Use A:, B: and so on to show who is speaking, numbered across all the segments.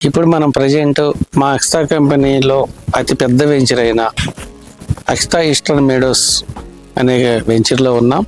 A: ఇప్పుడు మనం ప్రజెంట్ మా అక్స్తా కంపెనీలో అతి పెద్ద వెంచర్ అయిన అక్స్తా ఈస్టర్న్ మేడోస్ అనే వెంచర్లో ఉన్నాం.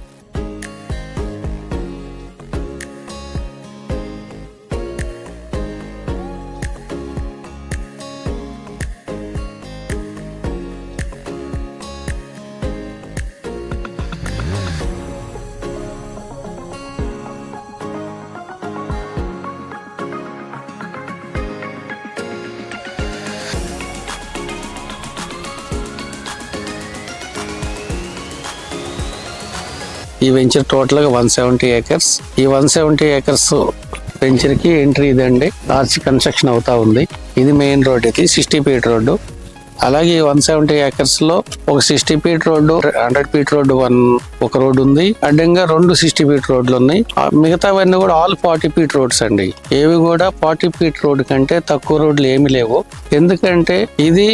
A: ఈ వెంచర్ టోటల్గా 170 ఏకర్స్. ఈ 170 ఏకర్స్ వెంచర్కి ఎంట్రీ ఇదండి. ఆర్చ్ కన్స్ట్రక్షన్ అవుతా ఉంది. ఇది మెయిన్ రోడ్, ఇది 60 ఫీట్ రోడ్డు. అలాగే 170 ఏకర్స్లో ఒక 60 ఫీట్ రోడ్డు, 100 ఫీట్ రోడ్డు ఒక రోడ్డు ఉంది. అడ్డంగా 2 60 ఫీట్ రోడ్లు ఉన్నాయి. మిగతావన్నీ కూడా ఆల్ 40 ఫీట్ రోడ్స్ అండి. ఏవి కూడా 40 ఫీట్ రోడ్డు కంటే తక్కువ రోడ్లు ఏమి లేవు. ఎందుకంటే ఇది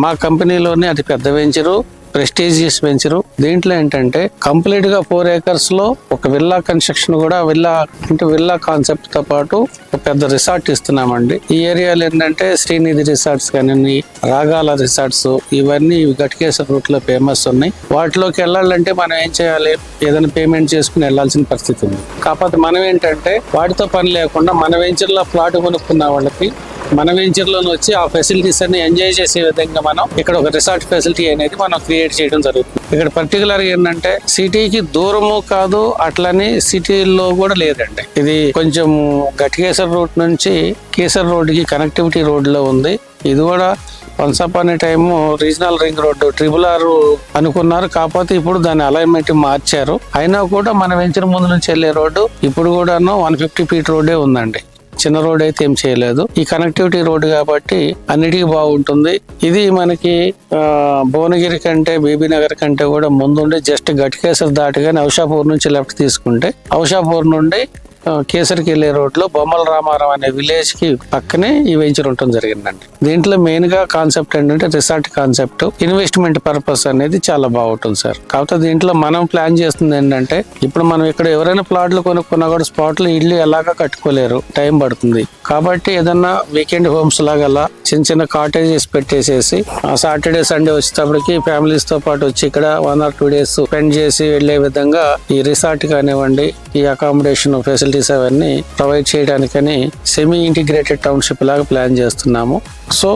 A: మా కంపెనీలోనే అతి పెద్ద వెంచరు, ప్రెస్టీజియస్ వెంచరు. దీంట్లో ఏంటంటే కంప్లీట్ గా 4 ఏకర్స్ లో ఒక విల్లా కన్స్ట్రక్షన్ కూడా విల్లా కాన్సెప్ట్ తో పాటు ఒక పెద్ద రిసార్ట్ ఇస్తున్నామండి. ఈ ఏరియాలో ఏంటంటే శ్రీనిధి రిసార్ట్స్ కానీ, రాగాల రిసార్ట్స్, ఇవన్నీ గట్కేశ్వర రూట్ లో ఫేమస్ ఉన్నాయి. వాటిలోకి వెళ్ళాలంటే మనం ఏం చేయాలి, ఏదైనా పేమెంట్ చేసుకుని వెళ్లాల్సిన పరిస్థితి ఉంది. కాకపోతే మనం ఏంటంటే వాటితో పని లేకుండా మన వెంచర్ లో ప్లాట్ కొనుక్కున్న వాళ్ళకి మన వెంచర్ లోకి వచ్చి ఆ ఫెసిలిటీస్ అన్ని ఎంజాయ్ చేసే విధంగా మనం ఇక్కడ ఒక రిసార్ట్ ఫెసిలిటీ అనేది మనం క్రియేట్ చేయడం జరుగుతుంది. ఇక్కడ పర్టికులర్ గా ఏంటంటే సిటీకి దూరము కాదు, అట్లని సిటీలో కూడా లేదండి. ఇది కొంచెం గట్కేశ్వర రూట్ నుంచి కేసర్ రోడ్ కి కనెక్టివిటీ రోడ్ లో ఉంది. ఇది కూడా వన్స్ అపాన్ ఏ time regional ring road RRR అనుకున్నారు. కాకపోతే ఇప్పుడు దాని అలైన్మెంట్ మార్చారు. అయినా కూడా మన వెంచర్ ముందు నుంచి వెళ్లే రోడ్డు ఇప్పుడు కూడా 150 ఫీట్ రోడ్డే ఉందండి. చిన్న రోడ్ అయితే ఏం చేయలేదు. ఈ కనెక్టివిటీ రోడ్ కాబట్టి అన్నిటికీ బాగుంటుంది. ఇది మనకి భువనగిరి కంటే, బీబీ నగర్ కంటే కూడా ముందుండి జస్ట్ గట్కేసర్ దాటిగానే ఔషాపూర్ నుంచి లెఫ్ట్ తీసుకుంటే ఔషాపూర్ నుండి కేసరికి వెళ్లే రోడ్ లో బొమ్మల రామారం అనే విలేజ్ కి పక్కనే ఈ వెంచర్ ఉండటం జరిగిందండి. దీంట్లో మెయిన్ గా కాన్సెప్ట్ ఏంటంటే రిసార్ట్ కాన్సెప్ట్, ఇన్వెస్ట్మెంట్ పర్పస్ అనేది చాలా బాగుంటుంది సార్. కాకపోతే దీంట్లో మనం ప్లాన్ చేస్తుంది ఏంటంటే ఇప్పుడు మనం ఇక్కడ ఎవరైనా ప్లాట్లు కొనుక్కున్నా కూడా స్పాట్ లో ఇల్లు ఎలాగా కట్టుకోలేరు, టైం పడుతుంది. కాబట్టి ఏదన్నా వీకెండ్ హోమ్స్ లాగా అలా చిన్న చిన్న కాటేజెస్ పెట్టేసేసి సాటర్డే సండే వచ్చేటప్పటికి ఫ్యామిలీస్ తో పాటు వచ్చి ఇక్కడ 1 or 2 days స్పెండ్ చేసి వెళ్లే విధంగా ఈ రిసార్ట్ కానివ్వండి, ఈ అకామిడేషన్ ఫెసిలిటీస్ అవన్నీ ప్రొవైడ్ చేయడానికని సెమీ ఇంటిగ్రేటెడ్ టౌన్షిప్ లాగా ప్లాన్ చేస్తున్నాము. సో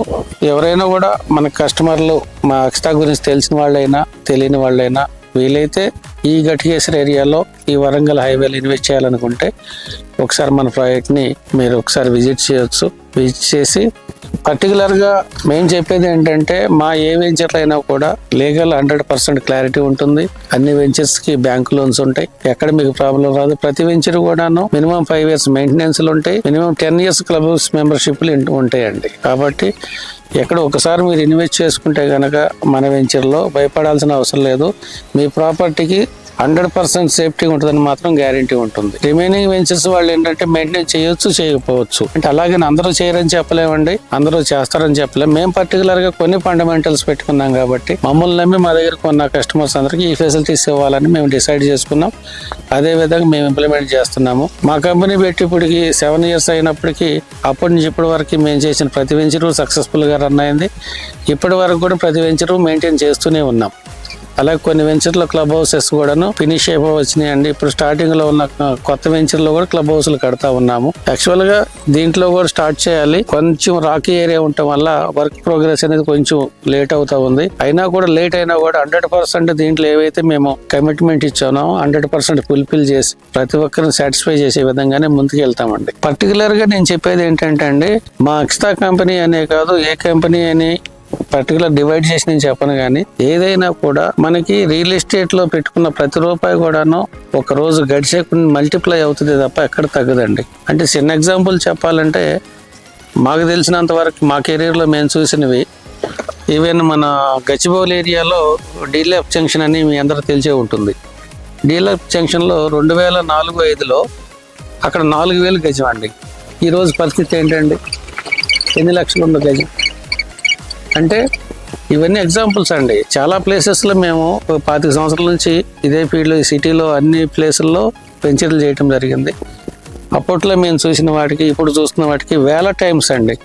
A: ఎవరైనా కూడా మన కస్టమర్లు మా అక్స్తా గురించి తెలిసిన వాళ్ళైనా తెలియని వాళ్ళైనా వీలైతే ఈ గట్కేశ్వర ఏరియాలో ఈ వరంగల్ హైవేలో ఇన్వెస్ట్ చేయాలనుకుంటే ఒకసారి మన ప్రాజెక్ట్ని మీరు ఒకసారి విజిట్ చేయొచ్చు. విజిట్ చేసి పర్టికులర్గా మేము చెప్పేది ఏంటంటే మా ఏ వెంచర్లు అయినా కూడా లీగల్ 100% క్లారిటీ ఉంటుంది. అన్ని వెంచర్స్కి బ్యాంక్ లోన్స్ ఉంటాయి, ఎక్కడ మీకు ప్రాబ్లం రాదు. ప్రతి వెంచర్ కూడాను మినిమం 5 years మెయింటెనెన్స్లు ఉంటాయి, మినిమం 10 years క్లబ్ మెంబర్షిప్లు ఉంటాయండి. కాబట్టి ఎక్కడ ఒకసారి మీరు ఇన్వెస్ట్ చేసుకుంటే కనుక మన వెంచర్లో భయపడాల్సిన అవసరం లేదు. మీ ప్రాపర్టీకి 100% సేఫ్టీ ఉంటుందని మాత్రం గ్యారంటీ ఉంటుంది. రిమైనింగ్ వెంచర్స్ వాళ్ళు ఏంటంటే మెయింటైన్ చేయొచ్చు, చేయకపోవచ్చు. అంటే అలాగే అందరూ చేయరని చెప్పలేమండి, అందరూ చేస్తారని చెప్పలేము. మేము పర్టికులర్ గా కొన్ని ఫండమెంటల్స్ పెట్టుకున్నాం కాబట్టి మమ్మల్ని నమ్మి మా దగ్గర కొన్న కస్టమర్స్ అందరికీ ఈ ఫెసిలిటీస్ ఇవ్వాలని మేము డిసైడ్ చేసుకున్నాం. అదే విధంగా మేము ఇంప్లిమెంట్ చేస్తున్నాము. మా కంపెనీ పెట్టి ఇప్పటికి 7 years అయినప్పటికీ అప్పటి నుంచి ఇప్పటి వరకు మేము చేసిన ప్రతి వెంచరు సక్సెస్ఫుల్ గా రన్ అయింది. ఇప్పటి వరకు కూడా ప్రతి వెంచరు మెయింటైన్ చేస్తూనే ఉన్నాం. అలాగే కొన్ని వెంచర్లో క్లబ్ హౌసెస్ కూడాను ఫినిష్ అయిపోవచ్చినాయండి. ఇప్పుడు స్టార్టింగ్ లో ఉన్న కొత్త వెంచర్ లో కూడా క్లబ్ హౌస్లు కడతా ఉన్నాము. యాక్చువల్ గా దీంట్లో కూడా స్టార్ట్ చేయాలి. కొంచెం రాకీ ఏరియా ఉండటం వల్ల వర్క్ ప్రోగ్రెస్ అనేది కొంచెం లేట్ అవుతా ఉంది. అయినా కూడా లేట్ అయినా కూడా 100% దీంట్లో ఏవైతే మేము కమిట్మెంట్ ఇచ్చామో 100% ఫుల్ఫిల్ చేసి ప్రతి ఒక్కరిని సాటిస్ఫై చేసే విధంగానే ముందుకు వెళ్తామండి. పర్టికులర్ గా నేను చెప్పేది ఏంటంటే అండి, మా అక్స్తా కంపెనీ అనే కాదు, ఏ కంపెనీ అని పర్టికులర్ డివైడ్ చేసి నేను చెప్పను, కానీ ఏదైనా కూడా మనకి రియల్ ఎస్టేట్ లో పెట్టుకున్న ప్రతి రూపాయి కూడాను ఒక రోజు గడిచే మల్టిప్లై అవుతుంది తప్ప ఎక్కడ తగ్గదండి. అంటే చిన్న ఎగ్జాంపుల్ చెప్పాలంటే మాకు తెలిసినంత వరకు మా కెరీర్లో మేము చూసినవి, ఈవెన్ మన గచ్చిబౌలి ఏరియాలో డీలప్ జంక్షన్ అని మీ అందరూ తెలిసే ఉంటుంది. డీలప్ జంక్షన్లో 2004-05లో అక్కడ 4000 గజం అండి. ఈరోజు పరిస్థితి ఏంటండి, ఎన్ని లక్షలు ఉన్న గజం అంటే ఇవన్నీ ఎగ్జాంపుల్స్ అండి. చాలా ప్లేసెస్లో మేము 25 సంవత్సరాల నుంచి ఇదే ఫీల్డ్లో, ఈ సిటీలో అన్ని ప్లేసుల్లో వెంచర్లు చేయటం జరిగింది. అప్పట్లో మేము చూసిన వాటికి ఇప్పుడు చూస్తున్న వాటికి వేల టైమ్స్ అండి.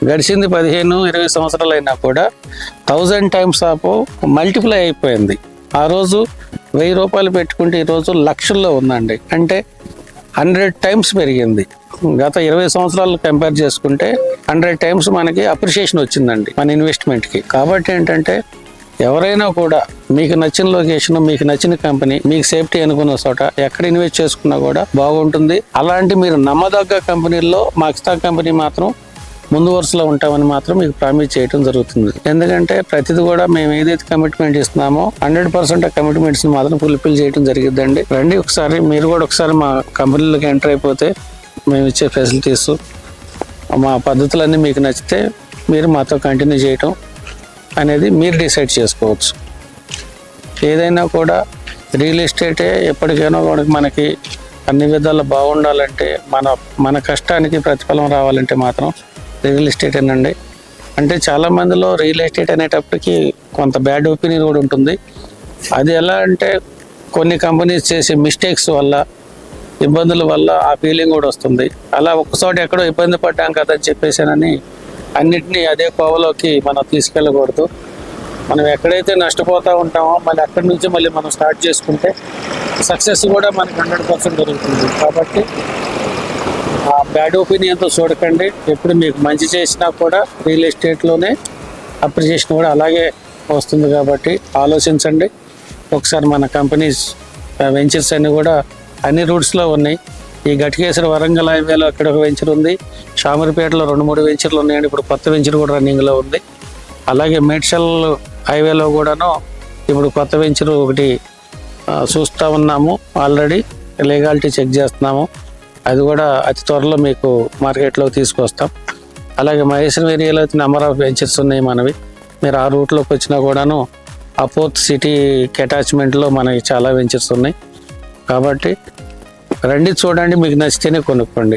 A: గడిచింది 15-20 సంవత్సరాలు అయినా కూడా 1000 టైమ్స్ ఆఫ్ మల్టిప్లై అయిపోయింది. ఆ రోజు 1000 రూపాయలు పెట్టుకుంటే ఈరోజు లక్షల్లో ఉందండి. అంటే 100 టైమ్స్ పెరిగింది. గత 20 సంవత్సరాలు కంపేర్ చేసుకుంటే 100 టైమ్స్ మనకి అప్రిషియేషన్ వచ్చిందండి మన ఇన్వెస్ట్మెంట్కి. కాబట్టి ఏంటంటే ఎవరైనా కూడా మీకు నచ్చిన లొకేషన్, మీకు నచ్చిన కంపెనీ, మీకు సేఫ్టీ అనుకున్న చోట ఎక్కడ ఇన్వెస్ట్ చేసుకున్నా కూడా బాగుంటుంది. అలాంటి మీరు నమ్మదగ్గ కంపెనీల్లో మాక్స్తా కంపెనీ మాత్రం ముందు వరుసలో ఉంటామని మాత్రం మీకు ప్రామిస్ చేయడం జరుగుతుంది. ఎందుకంటే ప్రతిది కూడా మేము ఏదైతే కమిట్మెంట్ ఇస్తున్నామో 100% ఆ కమిట్మెంట్స్ మాత్రం ఫుల్ఫిల్ చేయడం జరిగిద్దండి. రండి ఒకసారి, మీరు కూడా ఒకసారి మా కంపెనీలోకి ఎంటర్ అయిపోతే మేము ఇచ్చే ఫెసిలిటీస్, మా పద్ధతులన్నీ మీకు నచ్చితే మీరు మాతో కంటిన్యూ చేయటం అనేది మీరు డిసైడ్ చేసుకోవచ్చు. ఏదైనా కూడా రియల్ ఎస్టేటే ఎప్పటికైనా కూడా మనకి అన్ని విధాలు బాగుండాలంటే, మన కష్టానికి ప్రతిఫలం రావాలంటే మాత్రం రియల్ ఎస్టేటేనండి. అంటే చాలా మందిలో రియల్ ఎస్టేట్ అనేటప్పటికి కొంత బ్యాడ్ ఒపీనియన్ కూడా ఉంటుంది. అది ఎలా అంటే కొన్ని కంపెనీస్ చేసే మిస్టేక్స్ వల్ల, ఇబ్బందుల వల్ల ఆ ఫీలింగ్ కూడా వస్తుంది. అలా ఒక్కసారి ఎక్కడో ఇబ్బంది పడ్డాం కదా అని చెప్పేసానని అన్నిటినీ అదే కోవలోకి మనం తీసుకెళ్ళకూడదు. మనం ఎక్కడైతే నష్టపోతూ ఉంటామో మళ్ళీ అక్కడి నుంచి మళ్ళీ మనం స్టార్ట్ చేసుకుంటే సక్సెస్ కూడా మనకి 100% దొరుకుతుంది. కాబట్టి ఆ బ్యాడ్ ఒపీనియన్తో చూడకండి. ఎప్పుడు మీకు మంచి చేసినా కూడా రియల్ ఎస్టేట్లోనే అప్రిషియేషన్ కూడా అలాగే వస్తుంది. కాబట్టి ఆలోచించండి ఒకసారి. మన కంపెనీస్ వెంచర్స్ అన్నీ కూడా అన్ని రూట్స్లో ఉన్నాయి. ఈ గట్కేశ్వర వరంగల్ హైవేలో అక్కడ ఒక వెంచర్ ఉంది. షామీర్పేటలో 2-3 వెంచర్లు ఉన్నాయండి. ఇప్పుడు కొత్త వెంచర్ కూడా రన్నింగ్లో ఉంది. అలాగే మేడ్చల్ హైవేలో కూడాను ఇప్పుడు కొత్త వెంచర్ ఒకటి చూస్తూ ఉన్నాము. ఆల్రెడీ లీగాలిటీ చెక్ చేస్తున్నాము. అది కూడా అతి త్వరలో మీకు మార్కెట్లో తీసుకొస్తాం. అలాగే మహేశ్వరం ఏరియాలో అయితే నెంబర్ ఆఫ్ వెంచర్స్ ఉన్నాయి మనవి. మీరు ఆ రూట్లోకి వచ్చినా కూడాను ఆ పోర్త్ సిటీకి అటాచ్మెంట్లో మనకి చాలా వెంచర్స్ ఉన్నాయి. కాబట్టి రండి, చూడండి, మీకు నచ్చితేనే కొనుక్కోండి.